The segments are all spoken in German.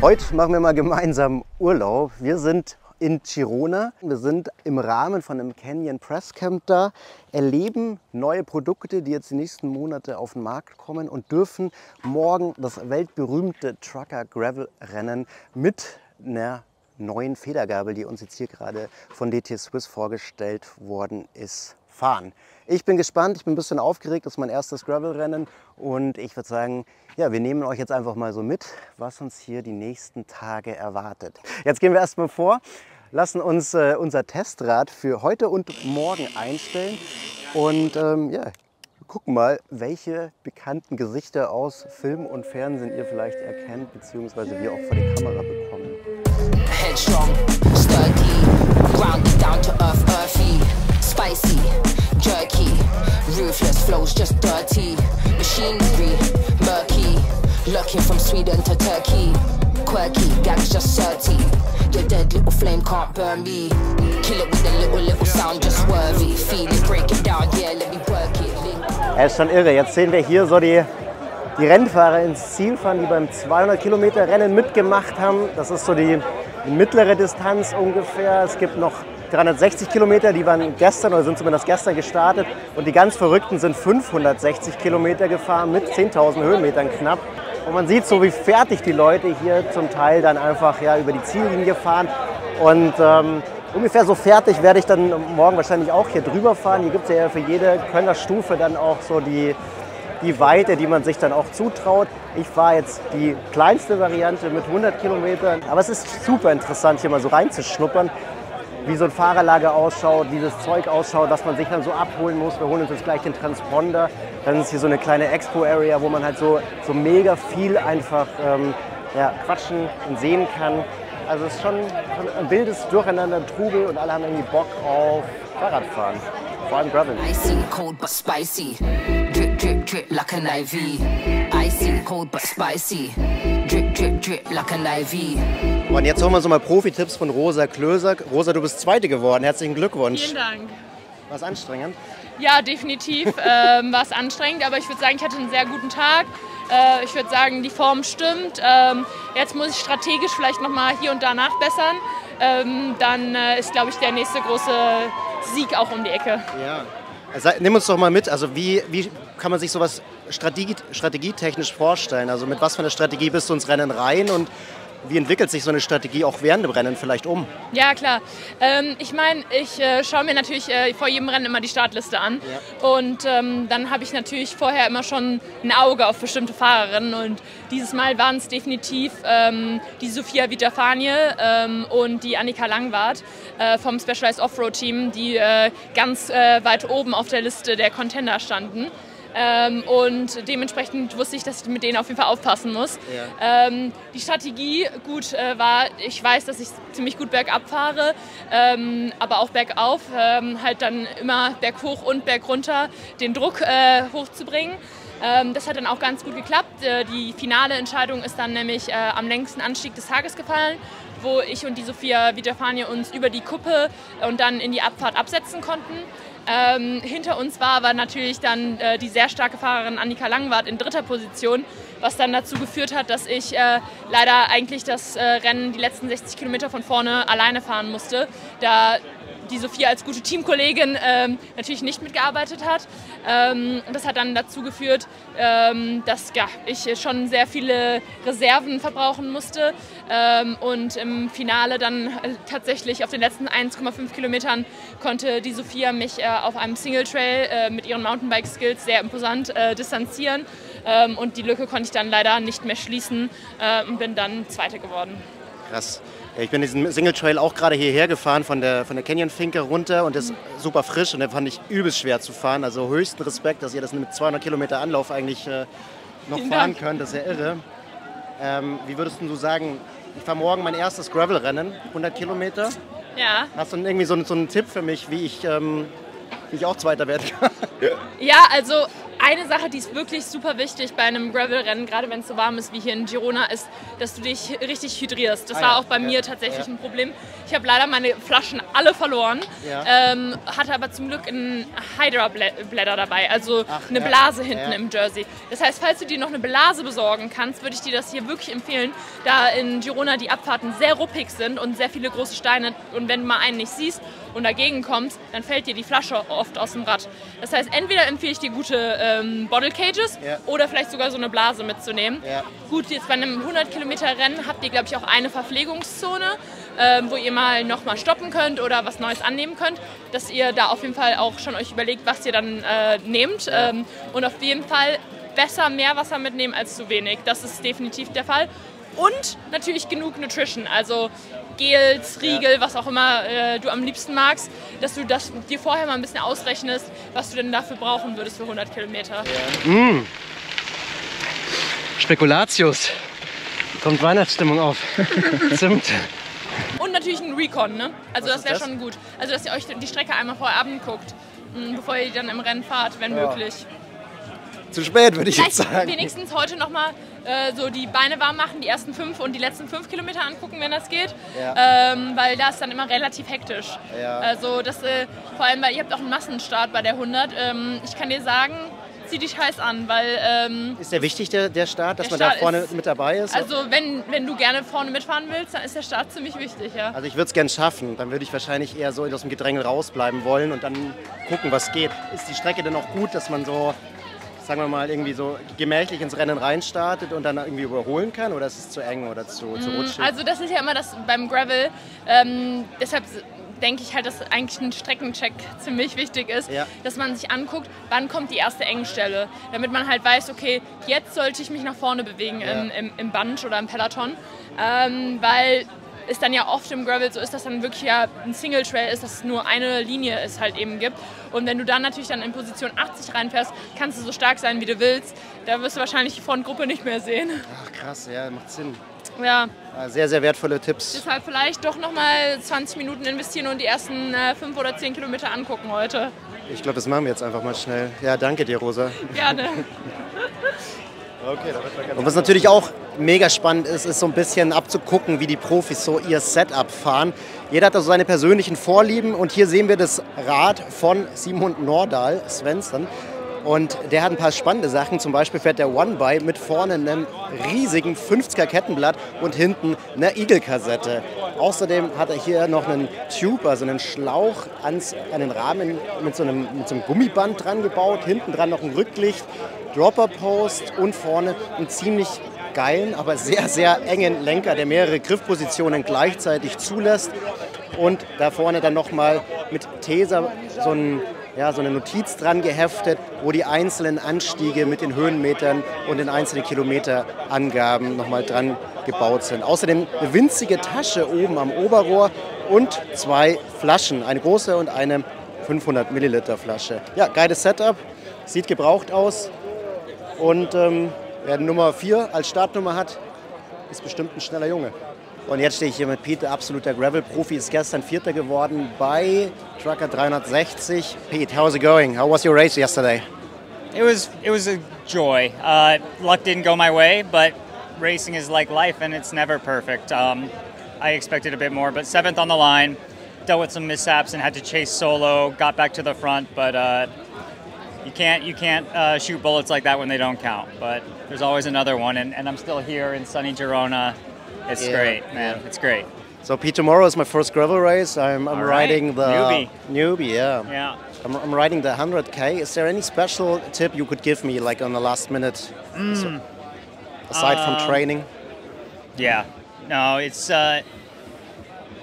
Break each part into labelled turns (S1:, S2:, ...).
S1: Heute machen wir mal gemeinsam Urlaub. Wir sind in Girona. Wir sind im Rahmen von einem Canyon Press Camp da, erleben neue Produkte, die jetzt die nächsten Monate auf den Markt kommen und dürfen morgen das weltberühmte Trucker Gravel Rennen mit einer neuen Federgabel, die uns jetzt hier gerade von DT Swiss vorgestellt worden ist, fahren. Ich bin gespannt, ich bin ein bisschen aufgeregt, das ist mein erstes Gravel-Rennen und ich würde sagen, ja, wir nehmen euch jetzt einfach mal so mit, was uns hier die nächsten Tage erwartet. Jetzt gehen wir erstmal vor, lassen uns unser Testrad für heute und morgen einstellen und ja, gucken mal, welche bekannten Gesichter aus Film und Fernsehen ihr vielleicht erkennt, beziehungsweise wir auch vor die Kamera bekommen.
S2: Headstrong, sturdy, grounded down to earth, earthy, spicy, jerky, ruthless flows just dirty, machinery, murky, lurking from Sweden to Turkey, quirky, gangs just 30, your dead little flame can't burn me, kill it with a little sound just worthy, feel it, break it down, yeah, let me work it.
S1: Es ist schon irre, jetzt sehen wir hier so die Rennfahrer ins Ziel fahren, die beim 200 Kilometer Rennen mitgemacht haben. Das ist so die mittlere Distanz ungefähr. Es gibt noch 360 Kilometer, die waren gestern oder sind zumindest gestern gestartet. Und die ganz Verrückten sind 560 Kilometer gefahren mit 10.000 Höhenmetern knapp. Und man sieht so, wie fertig die Leute hier zum Teil dann einfach ja, über die Ziellinie fahren. Und ungefähr so fertig werde ich dann morgen wahrscheinlich auch hier drüber fahren. Hier gibt es ja für jede Könnerstufe dann auch so die Weite, die man sich dann auch zutraut. Ich fahre jetzt die kleinste Variante mit 100 Kilometern. Aber es ist super interessant, hier mal so reinzuschnuppern, wie so ein Fahrerlager ausschaut, wie das Zeug ausschaut, was man sich dann so abholen muss. Wir holen uns jetzt gleich den Transponder. Dann ist hier so eine kleine Expo-Area, wo man halt so mega viel einfach ja, quatschen und sehen kann. Also es ist schon ein wildes Durcheinander, Trubel und alle haben irgendwie Bock auf Fahrradfahren. Vor allem Gravel.
S2: Icy, cold but spicy. Drip, drip, drip like an IV. Icy, cold but spicy. Drip, drip, drip like an IV.
S1: Und jetzt holen wir uns mal Profi-Tipps von Rosa Klöser. Rosa, du bist Zweite geworden. Herzlichen Glückwunsch.
S3: Vielen Dank.
S1: War es anstrengend?
S3: Ja, definitiv war es anstrengend, aber ich würde sagen, ich hatte einen sehr guten Tag. Ich würde sagen, die Form stimmt. Jetzt muss ich strategisch vielleicht noch mal hier und da nachbessern. Dann ist, glaube ich, der nächste große Sieg auch um die Ecke.
S1: Ja. Also, nimm uns doch mal mit, also wie kann man sich sowas strategietechnisch vorstellen? Also mit was für einer Strategie bist du ins Rennen rein und wie entwickelt sich so eine Strategie auch während dem Rennen vielleicht um?
S3: Ja, klar. Ich meine, ich schaue mir natürlich vor jedem Rennen immer die Startliste an. Ja. Und dann habe ich natürlich vorher immer schon ein Auge auf bestimmte Fahrerinnen. Und dieses Mal waren es definitiv die Sophia Vitafanie und die Annika Langwart vom Specialized Offroad Team, die ganz weit oben auf der Liste der Contender standen. Und dementsprechend wusste ich, dass ich mit denen auf jeden Fall aufpassen muss. Ja. Die Strategie gut war, ich weiß, dass ich ziemlich gut bergab fahre, aber auch bergauf, halt dann immer berghoch und bergunter den Druck hochzubringen. Das hat dann auch ganz gut geklappt. Die finale Entscheidung ist dann nämlich am längsten Anstieg des Tages gefallen, wo ich und die Sophia Vitafanie uns über die Kuppe und dann in die Abfahrt absetzen konnten. Hinter uns war aber natürlich dann die sehr starke Fahrerin Annika Langwart in 3. Position, was dann dazu geführt hat, dass ich leider eigentlich das Rennen die letzten 60 Kilometer von vorne alleine fahren musste, da die Sophia als gute Teamkollegin natürlich nicht mitgearbeitet hat. Und das hat dann dazu geführt, dass ja, ich schon sehr viele Reserven verbrauchen musste und im Finale dann tatsächlich auf den letzten 1,5 Kilometern konnte die Sophia mich auf einem Single Trail mit ihren Mountainbike-Skills sehr imposant distanzieren und die Lücke konnte ich dann leider nicht mehr schließen und bin dann Zweite geworden.
S1: Krass. Ich bin diesen Single Trail auch gerade hierher gefahren von der Canyon Finke runter und ist super frisch und den fand ich übelst schwer zu fahren. Also höchsten Respekt, dass ihr das mit 200 Kilometer Anlauf eigentlich noch fahren könnt. Das ist ja irre. Wie würdest du sagen, ich fahre morgen mein erstes Gravel-Rennen, 100 Kilometer.
S3: Ja.
S1: Hast du irgendwie so einen Tipp für mich, wie ich auch Zweiter werden kann?
S3: Ja, also eine Sache, die ist wirklich super wichtig bei einem Gravel-Rennen, gerade wenn es so warm ist wie hier in Girona, ist, dass du dich richtig hydrierst. Das war auch bei mir tatsächlich ein Problem. Ich habe leider meine Flaschen alle verloren, hatte aber zum Glück einen Hydra-Blätter dabei, also eine Blase hinten im Jersey. Das heißt, falls du dir noch eine Blase besorgen kannst, würde ich dir das hier wirklich empfehlen, da in Girona die Abfahrten sehr ruppig sind und sehr viele große Steine. Und wenn du mal einen nicht siehst und dagegen kommst, dann fällt dir die Flasche oft aus dem Rad. Das heißt, entweder empfehle ich dir gute Bottle Cages oder vielleicht sogar so eine Blase mitzunehmen. Gut, jetzt bei einem 100 Kilometer Rennen habt ihr, glaube ich, auch eine Verpflegungszone, wo ihr noch mal stoppen könnt oder was Neues annehmen könnt, dass ihr da auf jeden Fall auch schon euch überlegt, was ihr dann nehmt. Und auf jeden Fall besser mehr Wasser mitnehmen als zu wenig. Das ist definitiv der Fall. Und natürlich genug Nutrition, also Gels, Riegel, was auch immer du am liebsten magst, dass du das dir vorher mal ein bisschen ausrechnest, was du denn dafür brauchen würdest für 100 Kilometer.
S1: Spekulatius. Kommt Weihnachtsstimmung auf. Zimt.
S3: Und natürlich ein Recon, ne? Also das wäre schon gut. Also dass ihr euch die Strecke einmal vorher anguckt, bevor ihr dann im Rennen fahrt, wenn möglich.
S1: Zu spät, würde ich jetzt sagen.
S3: Wenigstens heute nochmal so die Beine warm machen, die ersten 5 und die letzten 5 Kilometer angucken, wenn das geht. Weil da ist dann immer relativ hektisch. Also das, vor allem, weil ihr habt auch einen Massenstart bei der 100. Ich kann dir sagen, zieh dich heiß an, weil...
S1: ist der wichtig, der Start, dass man da vorne mit dabei ist?
S3: Also wenn du gerne vorne mitfahren willst, dann ist der Start ziemlich wichtig, ja.
S1: Also ich würde es gerne schaffen, dann würde ich wahrscheinlich eher so aus dem Gedränge rausbleiben wollen und dann gucken, was geht. Ist die Strecke denn auch gut, dass man so, sagen wir mal, irgendwie so gemächlich ins Rennen reinstartet und dann irgendwie überholen kann? Oder ist es zu eng oder zu rutschig?
S3: Also das ist ja immer das beim Gravel. Deshalb denke ich halt, dass eigentlich ein Streckencheck ziemlich wichtig ist, dass man sich anguckt, wann kommt die erste Engstelle, damit man halt weiß, okay, jetzt sollte ich mich nach vorne bewegen im Bunch oder im Peloton, weil es dann ja oft im Gravel so ist, dass dann wirklich ja ein Single Trail ist, dass es nur eine Linie es halt eben gibt. Und wenn du dann natürlich dann in Position 80 reinfährst, kannst du so stark sein, wie du willst. Da wirst du wahrscheinlich die Frontgruppe nicht mehr sehen.
S1: Ach krass, ja, macht Sinn.
S3: Ja.
S1: Sehr, sehr wertvolle Tipps.
S3: Deshalb vielleicht doch nochmal 20 Minuten investieren und die ersten 5 oder 10 Kilometer angucken heute.
S1: Ich glaube, das machen wir jetzt einfach mal schnell. Ja, danke dir, Rosa.
S3: Gerne.
S1: Okay, und was natürlich auch mega spannend ist, ist so ein bisschen abzugucken, wie die Profis so ihr Setup fahren. Jeder hat also seine persönlichen Vorlieben und hier sehen wir das Rad von Simon Nordahl Svensson. Und der hat ein paar spannende Sachen, zum Beispiel fährt der One-By mit vorne einem riesigen 50er Kettenblatt und hinten eine Eagle-Kassette. Außerdem hat er hier noch einen Tube, also einen Schlauch an den Rahmen mit so einem Gummiband dran gebaut, hinten dran noch ein Rücklicht, Dropper-Post und vorne einen ziemlich geilen, aber sehr, sehr engen Lenker, der mehrere Griffpositionen gleichzeitig zulässt. Und da vorne dann nochmal mit Tesa so eine Notiz dran geheftet, wo die einzelnen Anstiege mit den Höhenmetern und den einzelnen Kilometerangaben nochmal dran gebaut sind. Außerdem eine winzige Tasche oben am Oberrohr und 2 Flaschen, eine große und eine 500 Milliliter Flasche. Ja, geiles Setup, sieht gebraucht aus und wer Nummer 4 als Startnummer hat, ist bestimmt ein schneller Junge. Und jetzt stehe ich hier mit Pete, absoluter Gravel-Profi, ist gestern Vierter geworden bei Trucker 360. Pete, how's it going? How was your race yesterday?
S4: It was a joy. Luck didn't go my way, but racing is like life and it's never perfect. I expected a bit more, but 7th on the line, dealt with some mishaps and had to chase solo, got back to the front, but you can't shoot bullets like that when they don't count. But there's always another one, and I'm still here in sunny Girona. It's great, man. It's great.
S1: So, Pete, tomorrow is my first gravel race. I'm riding the newbie.
S4: Yeah.
S1: I'm riding the 100K. Is there any special tip you could give me, like on the last minute, aside from training?
S4: Yeah. No, it's.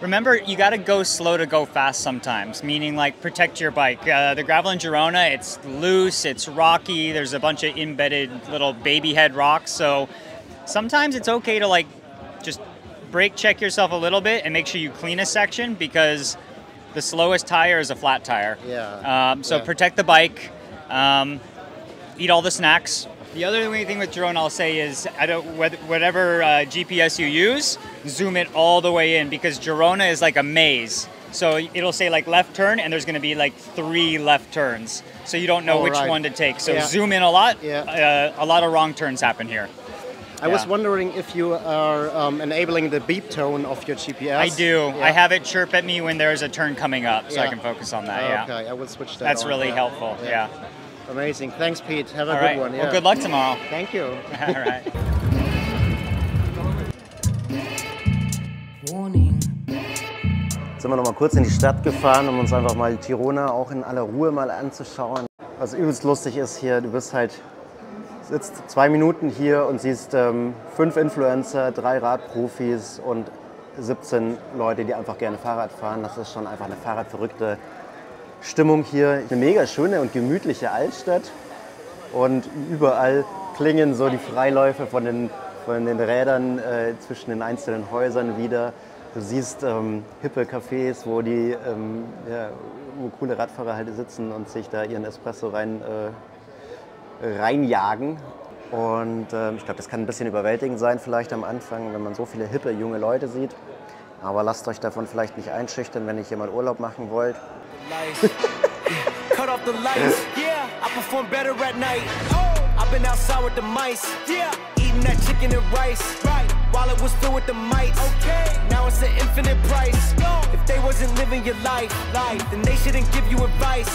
S4: Remember, you got to go slow to go fast sometimes. Meaning, like, protect your bike. The gravel in Girona, it's loose, it's rocky. There's a bunch of embedded little baby head rocks. So sometimes it's okay to just brake check yourself a little bit and make sure you clean a section because the slowest tire is a flat tire. So protect the bike, eat all the snacks. The other thing with Girona I'll say is whatever GPS you use, zoom it all the way in because Girona is like a maze. So it'll say like left turn and there's going to be like 3 left turns. so you don't know which
S1: right.
S4: one to take. So
S1: Yeah.
S4: zoom in a lot.
S1: Yeah.
S4: A lot of wrong turns happen here.
S1: I was wondering if you are enabling the beep tone of your GPS.
S4: I do.
S1: Yeah.
S4: I have it chirp at me when there's a turn coming up, so I
S1: Yeah.
S4: can focus on that.
S1: Okay, I will switch that
S4: That's
S1: on.
S4: really
S1: Yeah.
S4: helpful. Yeah.
S1: Amazing. Thanks, Pete. Have a
S4: All
S1: good
S4: right.
S1: one.
S4: Well, good luck tomorrow.
S1: Thank you.
S4: All right.
S1: Jetzt sind wir noch mal kurz in die Stadt gefahren, um uns einfach mal Tirona auch in aller Ruhe mal anzuschauen. Was übelst lustig ist hier, du bist halt, sitzt 2 Minuten hier und siehst 5 Influencer, 3 Radprofis und 17 Leute, die einfach gerne Fahrrad fahren. Das ist schon einfach eine fahrradverrückte Stimmung hier. Eine mega schöne und gemütliche Altstadt und überall klingen so die Freiläufe von den Rädern zwischen den einzelnen Häusern wieder. Du siehst hippe Cafés, wo wo coole Radfahrer halt sitzen und sich da ihren Espresso reinjagen. Und ich glaube, das kann ein bisschen überwältigend sein vielleicht am Anfang, wenn man so viele hippe junge Leute sieht. Aber lasst euch davon vielleicht nicht einschüchtern, wenn ihr hier mal Urlaub machen wollt.
S5: Cut off the lights, yeah, I perform better at night. I've been outside with the mice, yeah, eating that chicken and rice, right, while it was filled with the mites, okay, now it's an infinite price, if they wasn't living your life, then they shouldn't give you advice,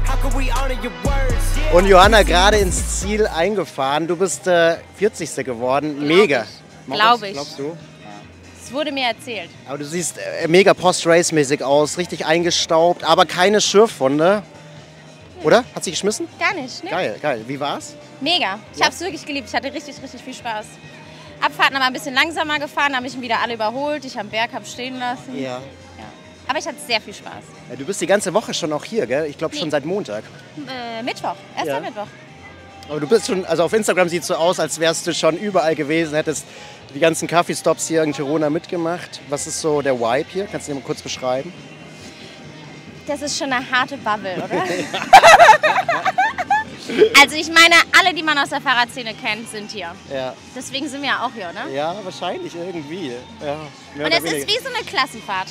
S5: how can we honor your words, yeah.
S1: Und Johanna gerade ins Ziel eingefahren, du bist 40. geworden, mega.
S6: Glaube ich.
S1: Glaubst du?
S6: Es wurde mir erzählt.
S1: Aber du siehst mega Post-Race-mäßig aus, richtig eingestaubt, aber keine Schürfwunde. Oder? Hat sie geschmissen?
S6: Gar nicht, ne?
S1: Geil, geil. Wie war's?
S6: Mega. Ich habe es wirklich geliebt. Ich hatte richtig, richtig viel Spaß. Abfahrten aber ein bisschen langsamer gefahren, habe ich ihn wieder alle überholt. Ich am Berg habe stehen lassen.
S1: Ja.
S6: Aber ich hatte sehr viel Spaß.
S1: Ja, du bist die ganze Woche schon auch hier, gell? Ich glaube schon seit Montag.
S6: Mittwoch. Erster Mittwoch.
S1: Aber du bist schon, also auf Instagram sieht es so aus, als wärst du schon überall gewesen, hättest die ganzen Kaffeestops hier in Tirona mitgemacht. Was ist so der Vibe hier? Kannst du dir mal kurz beschreiben?
S6: Das ist schon eine harte Bubble, oder? Also ich meine, alle, die man aus der Fahrradszene kennt, sind hier.
S1: Ja.
S6: Deswegen sind wir auch hier, ne?
S1: Ja, wahrscheinlich irgendwie. Ja, mehr
S6: Und
S1: oder
S6: es ist
S1: weniger.
S6: wie so eine Klassenfahrt.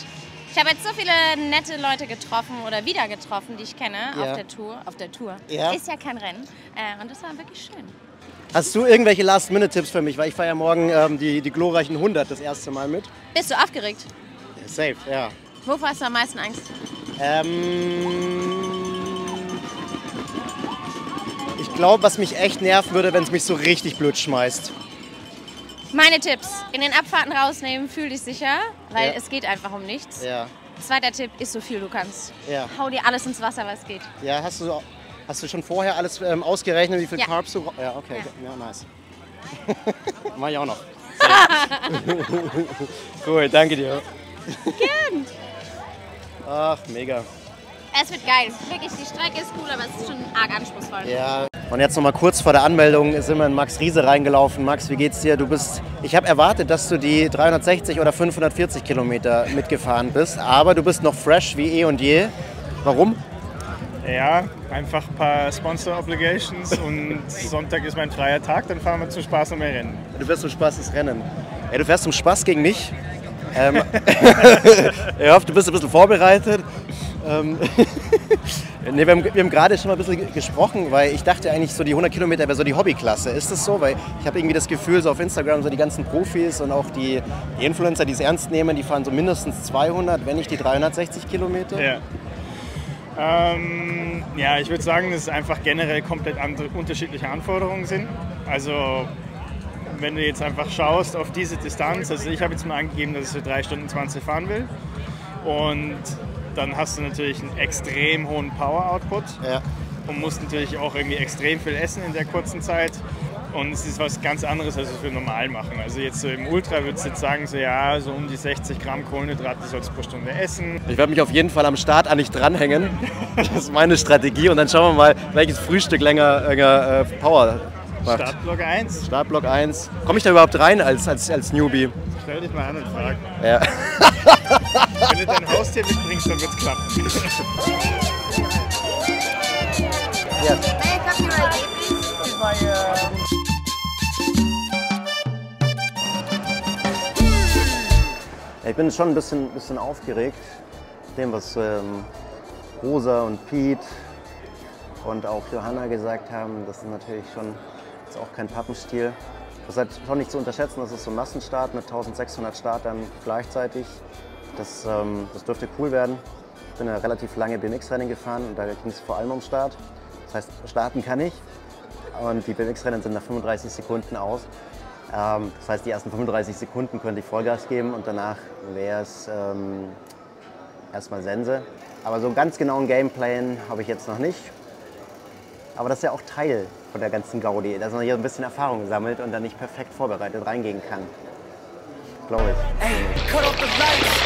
S6: Ich habe jetzt so viele nette Leute getroffen oder wieder getroffen, die ich kenne
S1: Ja.
S6: auf der Tour. Auf der Tour.
S1: Ja.
S6: Ist ja kein Rennen. Und das war wirklich schön.
S1: Hast du irgendwelche Last-Minute-Tipps für mich? Weil ich fahre ja morgen die glorreichen 100 das erste Mal mit.
S6: Bist du aufgeregt?
S1: Safe, ja.
S6: Wovor hast du am meisten Angst?
S1: Ich glaube, was mich echt nerven würde, wenn es mich so richtig blöd schmeißt.
S6: Meine Tipps. In den Abfahrten rausnehmen, fühl dich sicher, weil
S1: Ja.
S6: es geht einfach um nichts.
S1: Ja.
S6: Zweiter Tipp, isst so viel du kannst.
S1: Ja.
S6: Hau dir alles ins Wasser, was geht.
S1: Ja, hast du schon vorher alles ausgerechnet, wie viel
S6: Ja.
S1: Carbs du... Ja, okay. Ja, nice. Mach ich auch noch. Cool, danke dir.
S6: Gern.
S1: Ach, mega.
S6: Es wird geil. Wirklich, die Strecke ist cool, aber es ist schon arg anspruchsvoll.
S1: Ja. Und jetzt noch mal kurz vor der Anmeldung sind wir in Max Riese reingelaufen. Max, wie geht's dir? Ich habe erwartet, dass du die 360 oder 540 Kilometer mitgefahren bist, aber du bist noch fresh wie eh und je. Warum?
S7: Ja, einfach ein paar Sponsor-Obligations und Sonntag ist mein freier Tag, dann fahren wir zum Spaß und mehr Rennen.
S1: Du fährst zum Spaß das Rennen. Ja, du fährst zum Spaß gegen mich. Ich hoffe, du bist ein bisschen vorbereitet. Nee, wir haben gerade schon mal ein bisschen gesprochen, weil ich dachte eigentlich, so die 100 Kilometer wäre so die Hobbyklasse. Ist das so? Weil ich habe irgendwie das Gefühl, so auf Instagram, so die ganzen Profis und auch die Influencer, die es ernst nehmen, die fahren so mindestens 200, wenn nicht die 360 Kilometer.
S7: Ja. Ja, ich würde sagen, dass es einfach generell komplett unterschiedliche Anforderungen sind. Also wenn du jetzt einfach schaust auf diese Distanz, also ich habe jetzt mal angegeben, dass ich für 3 Stunden 20 fahren will und dann hast du natürlich einen extrem hohen Power-Output und musst natürlich auch irgendwie extrem viel essen in der kurzen Zeit und es ist was ganz anderes, als wir normal machen. Also jetzt so im Ultra würdest du jetzt sagen, so ja, so um die 60 Gramm Kohlenhydrate sollst du pro Stunde essen.
S1: Ich werde mich auf jeden Fall am Start an dich dranhängen. Das ist meine Strategie und dann schauen wir mal, welches Frühstück länger Power macht.
S7: Startblock 1.
S1: Startblock 1. Komme ich da überhaupt rein als Newbie?
S7: Stell dich mal an und frag.
S1: Ja.
S7: Wenn du dein Haustier mitbringst, dann wird's klappen.
S1: Ja. Ich bin schon ein bisschen aufgeregt, dem was Rosa und Pete und auch Johanna gesagt haben, das ist natürlich schon ist auch kein Pappenstiel. Das ist halt schon nicht zu unterschätzen, das ist so ein Massenstart mit 1600 Startern gleichzeitig. Das dürfte cool werden. Ich bin eine relativ lange BMX-Rennen gefahren und da ging es vor allem um Start. Das heißt, starten kann ich und die BMX-Rennen sind nach 35 Sekunden aus. Das heißt, die ersten 35 Sekunden könnte ich Vollgas geben und danach wäre es erstmal Sense. Aber so einen ganz genauen Gameplan habe ich jetzt noch nicht. Aber das ist ja auch Teil von der ganzen Gaudi, dass man hier ein bisschen Erfahrung sammelt und dann nicht perfekt vorbereitet reingehen kann. Glaube ich.
S5: Hey, cut off the lights.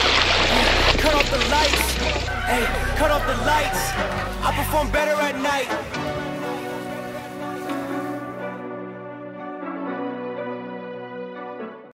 S5: Cut off the lights. Hey, cut off the lights. I perform better at night.